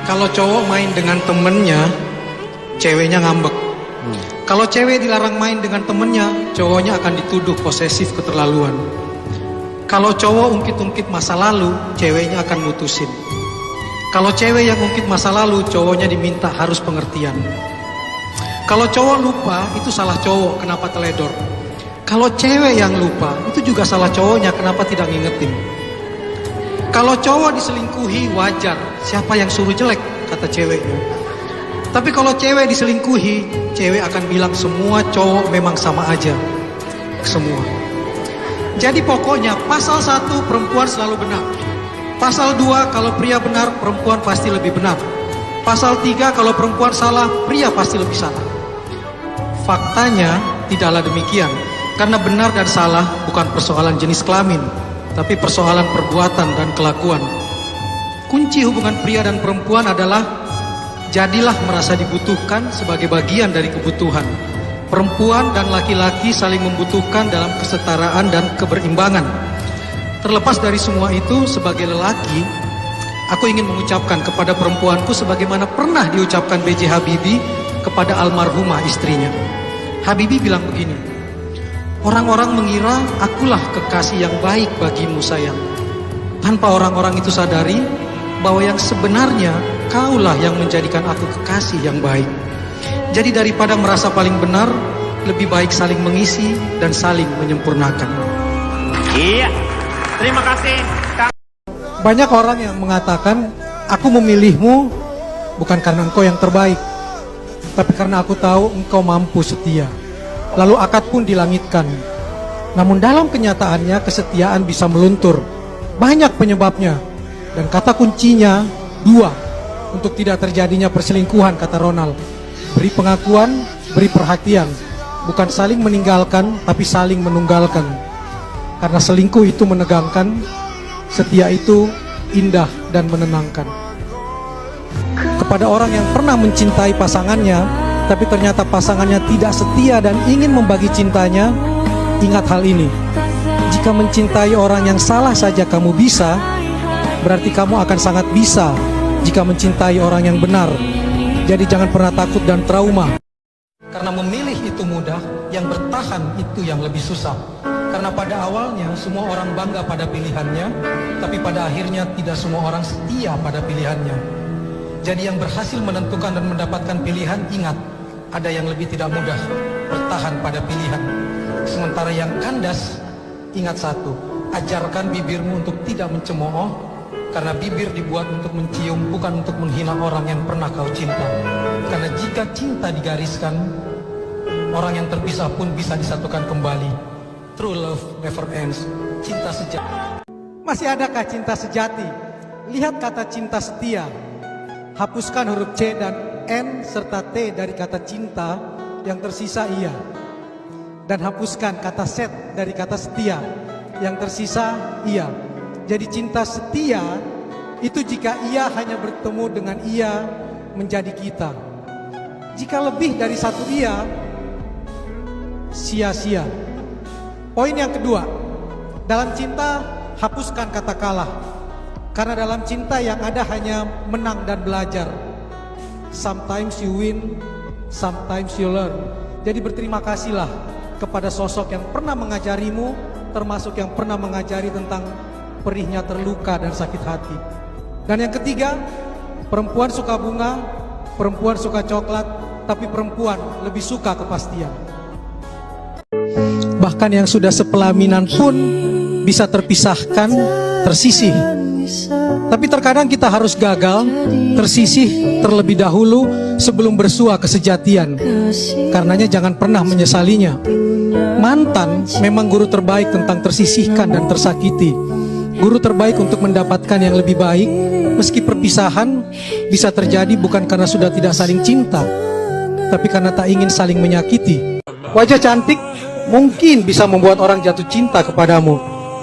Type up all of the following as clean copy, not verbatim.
Kalau cowok main dengan temennya, ceweknya ngambek. Kalau cewek dilarang main dengan temennya, cowoknya akan dituduh posesif keterlaluan. Kalau cowok ungkit-ungkit masa lalu, ceweknya akan mutusin. Kalau cewek yang ungkit masa lalu, cowoknya diminta harus pengertian. Kalau cowok lupa, itu salah cowok, kenapa teledor. Kalau cewek yang lupa, itu juga salah cowoknya, kenapa tidak ngingetin. Kalau cowok diselingkuhi, wajar, siapa yang suruh jelek, kata ceweknya. Tapi kalau cewek diselingkuhi, cewek akan bilang semua cowok memang sama aja. Semua. Jadi pokoknya pasal 1 perempuan selalu benar. Pasal 2 kalau pria benar, perempuan pasti lebih benar. Pasal 3 kalau perempuan salah, pria pasti lebih salah. Faktanya tidaklah demikian. Karena benar dan salah bukan persoalan jenis kelamin, tapi persoalan perbuatan dan kelakuan. Kunci hubungan pria dan perempuan adalah jadilah merasa dibutuhkan sebagai bagian dari kebutuhan. Perempuan dan laki-laki saling membutuhkan dalam kesetaraan dan keberimbangan. Terlepas dari semua itu, sebagai lelaki, aku ingin mengucapkan kepada perempuanku sebagaimana pernah diucapkan B.J. Habibie kepada almarhumah istrinya. Habibie bilang begini, orang-orang mengira akulah kekasih yang baik bagimu sayang. Tanpa orang-orang itu sadari bahwa yang sebenarnya kaulah yang menjadikan aku kekasih yang baik. Jadi daripada merasa paling benar, lebih baik saling mengisi dan saling menyempurnakan. Iya, terima kasih Kang. Banyak orang yang mengatakan, aku memilihmu bukan karena engkau yang terbaik, tapi karena aku tahu engkau mampu setia. Lalu akad pun dilangitkan. Namun dalam kenyataannya kesetiaan bisa meluntur. Banyak penyebabnya. Dan kata kuncinya 2. Untuk tidak terjadinya perselingkuhan, kata Ronald. Beri pengakuan, beri perhatian. Bukan saling meninggalkan, tapi saling menunggalkan. Karena selingkuh itu menegangkan, setia itu indah dan menenangkan. Kepada orang yang pernah mencintai pasangannya, tapi ternyata pasangannya tidak setia dan ingin membagi cintanya, ingat hal ini. Jika mencintai orang yang salah saja kamu bisa, berarti kamu akan sangat bisa jika mencintai orang yang benar. Jadi jangan pernah takut dan trauma. Karena memilih itu mudah, yang bertahan itu yang lebih susah. Karena pada awalnya semua orang bangga pada pilihannya, tapi pada akhirnya tidak semua orang setia pada pilihannya. Jadi yang berhasil menentukan dan mendapatkan pilihan, ingat, ada yang lebih tidak mudah, bertahan pada pilihan. Sementara yang kandas, ingat satu, ajarkan bibirmu untuk tidak mencemooh, karena bibir dibuat untuk mencium, bukan untuk menghina orang yang pernah kau cinta. Karena jika cinta digariskan, orang yang terpisah pun bisa disatukan kembali. True love never ends. Cinta sejati. Masih adakah cinta sejati? Lihat kata cinta setia. Hapuskan huruf C dan N serta T dari kata cinta, yang tersisa iya. Dan hapuskan kata set dari kata setia, yang tersisa iya. Jadi cinta setia itu jika ia hanya bertemu dengan ia menjadi kita. Jika lebih dari satu ia, sia-sia. Poin yang kedua, dalam cinta hapuskan kata kalah. Karena dalam cinta yang ada hanya menang dan belajar. Sometimes you win, sometimes you learn. Jadi berterima kasihlah kepada sosok yang pernah mengajarimu, termasuk yang pernah mengajari tentang perihnya terluka dan sakit hati. Dan yang ketiga, perempuan suka bunga, perempuan suka coklat, tapi perempuan lebih suka kepastian. Bahkan yang sudah sepelaminan pun bisa terpisahkan, tersisih. Tapi terkadang kita harus gagal, tersisih terlebih dahulu sebelum bersua kesejatian. Karenanya jangan pernah menyesalinya. Mantan memang guru terbaik tentang tersisihkan dan tersakiti. Guru terbaik untuk mendapatkan yang lebih baik, meski perpisahan bisa terjadi bukan karena sudah tidak saling cinta, tapi karena tak ingin saling menyakiti. Wajah cantik mungkin bisa membuat orang jatuh cinta kepadamu.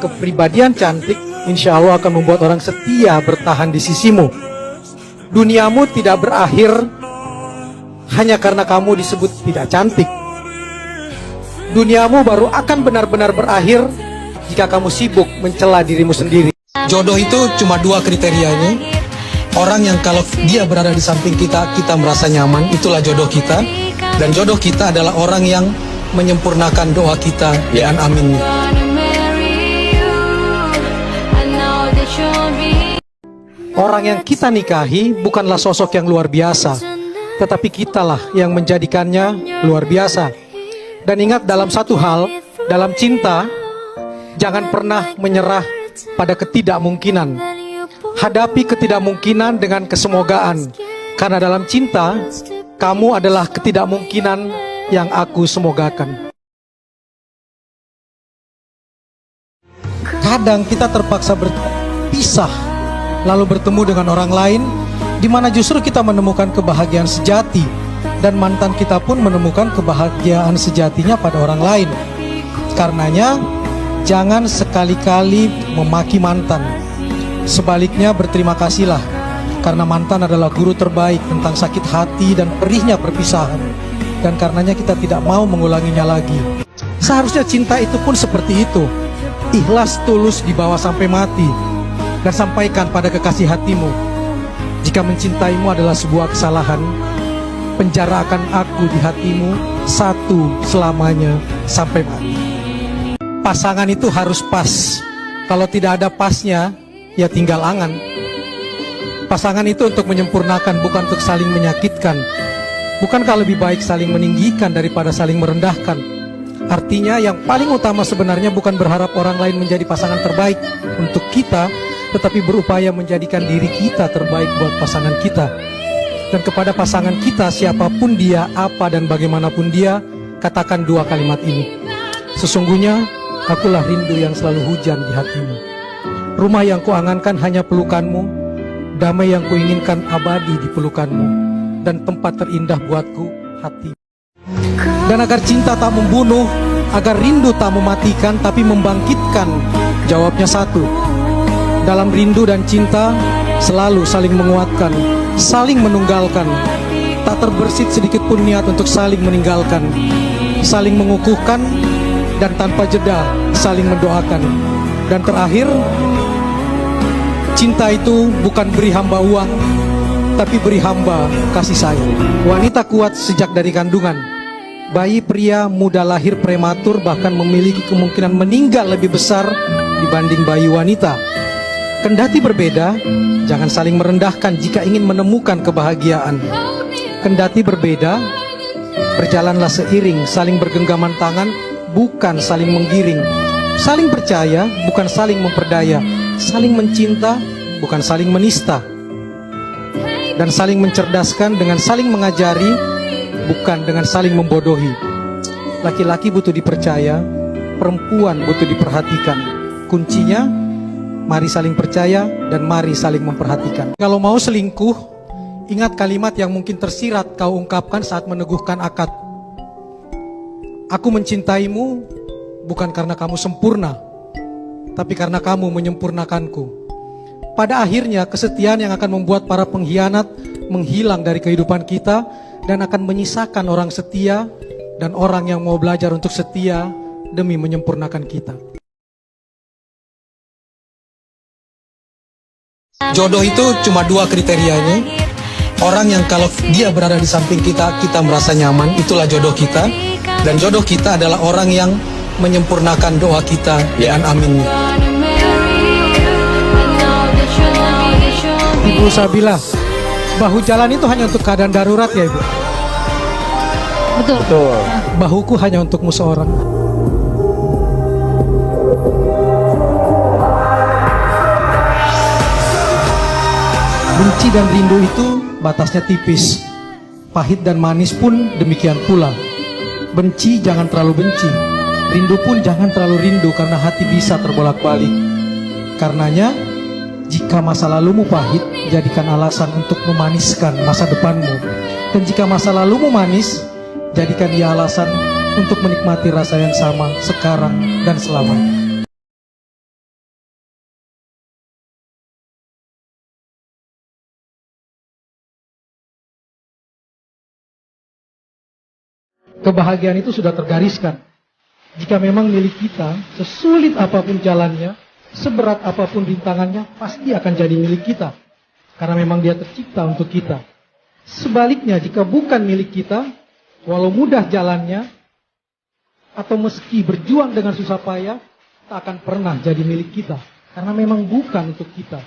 Kepribadian cantik insya Allah akan membuat orang setia bertahan di sisimu. Duniamu tidak berakhir hanya karena kamu disebut tidak cantik. Duniamu baru akan benar-benar berakhir jika kamu sibuk mencela dirimu sendiri. Jodoh itu cuma 2 kriterianya. Orang yang kalau dia berada di samping kita, kita merasa nyaman, itulah jodoh kita. Dan jodoh kita adalah orang yang menyempurnakan doa kita. Ya, amin. Orang yang kita nikahi bukanlah sosok yang luar biasa, tetapi kitalah yang menjadikannya luar biasa. Dan ingat dalam satu hal, dalam cinta, jangan pernah menyerah pada ketidakmungkinan. Hadapi ketidakmungkinan dengan kesemogaan, karena dalam cinta, kamu adalah ketidakmungkinan yang aku semogakan. Kadang kita terpaksa berpisah, lalu bertemu dengan orang lain, di mana justru kita menemukan kebahagiaan sejati, dan mantan kita pun menemukan kebahagiaan sejatinya pada orang lain. Karenanya, jangan sekali-kali memaki mantan. Sebaliknya berterima kasihlah, karena mantan adalah guru terbaik tentang sakit hati dan perihnya perpisahan. Dan karenanya kita tidak mau mengulanginya lagi. Seharusnya cinta itu pun seperti itu. Ikhlas tulus dibawa sampai mati. Dan sampaikan pada kekasih hatimu, jika mencintaimu adalah sebuah kesalahan, penjara akan aku di hatimu satu selamanya sampai mati. Pasangan itu harus pas. Kalau tidak ada pasnya, ya tinggal angan. Pasangan itu untuk menyempurnakan, bukan untuk saling menyakitkan. Bukankah lebih baik saling meninggikan daripada saling merendahkan? Artinya yang paling utama sebenarnya bukan berharap orang lain menjadi pasangan terbaik untuk kita, tetapi berupaya menjadikan diri kita terbaik buat pasangan kita. Dan kepada pasangan kita, siapapun dia, apa dan bagaimanapun dia, katakan dua kalimat ini. Sesungguhnya, akulah rindu yang selalu hujan di hatimu. Rumah yang kuangankan hanya pelukanmu, damai yang kuinginkan abadi di pelukanmu, dan tempat terindah buatku hati. Dan agar cinta tak membunuh, agar rindu tak mematikan, tapi membangkitkan, jawabnya satu. Dalam rindu dan cinta, selalu saling menguatkan, saling menunggalkan. Tak terbersit sedikit pun niat untuk saling meninggalkan, saling mengukuhkan, dan tanpa jeda saling mendoakan. Dan terakhir, cinta itu bukan beri hamba uang, tapi beri hamba kasih sayang. Wanita kuat sejak dari kandungan. Bayi pria muda lahir prematur bahkan memiliki kemungkinan meninggal lebih besar dibanding bayi wanita. Kendati berbeda, jangan saling merendahkan jika ingin menemukan kebahagiaan. Kendati berbeda, berjalanlah seiring, saling bergenggaman tangan, bukan saling menggiring. Saling percaya, bukan saling memperdaya. Saling mencinta, bukan saling menista. Dan saling mencerdaskan dengan saling mengajari, bukan dengan saling membodohi. Laki-laki butuh dipercaya, perempuan butuh diperhatikan. Kuncinya, mari saling percaya dan mari saling memperhatikan. Kalau mau selingkuh, ingat kalimat yang mungkin tersirat kau ungkapkan saat meneguhkan akad. Aku mencintaimu bukan karena kamu sempurna, tapi karena kamu menyempurnakanku. Pada akhirnya kesetiaan yang akan membuat para pengkhianat menghilang dari kehidupan kita dan akan menyisakan orang setia dan orang yang mau belajar untuk setia demi menyempurnakan kita. Jodoh itu cuma dua kriterianya. Orang yang kalau dia berada di samping kita, kita merasa nyaman, itulah jodoh kita. Dan jodoh kita adalah orang yang menyempurnakan doa kita. Ya, amin. Ibu Sabila, bahu jalan itu hanya untuk keadaan darurat ya Ibu? Betul. Betul. Bahuku hanya untukmu seorang. Benci dan rindu itu batasnya tipis. Pahit dan manis pun demikian pula. Benci jangan terlalu benci. Rindu pun jangan terlalu rindu, karena hati bisa terbolak-balik. Karenanya, jika masa lalumu pahit, jadikan alasan untuk memaniskan masa depanmu. Dan jika masa lalumu manis, jadikan ia alasan untuk menikmati rasa yang sama sekarang dan selamanya. Kebahagiaan itu sudah tergariskan. Jika memang milik kita, sesulit apapun jalannya, seberat apapun rintangannya, pasti akan jadi milik kita. Karena memang dia tercipta untuk kita. Sebaliknya, jika bukan milik kita, walau mudah jalannya, atau meski berjuang dengan susah payah, tak akan pernah jadi milik kita. Karena memang bukan untuk kita.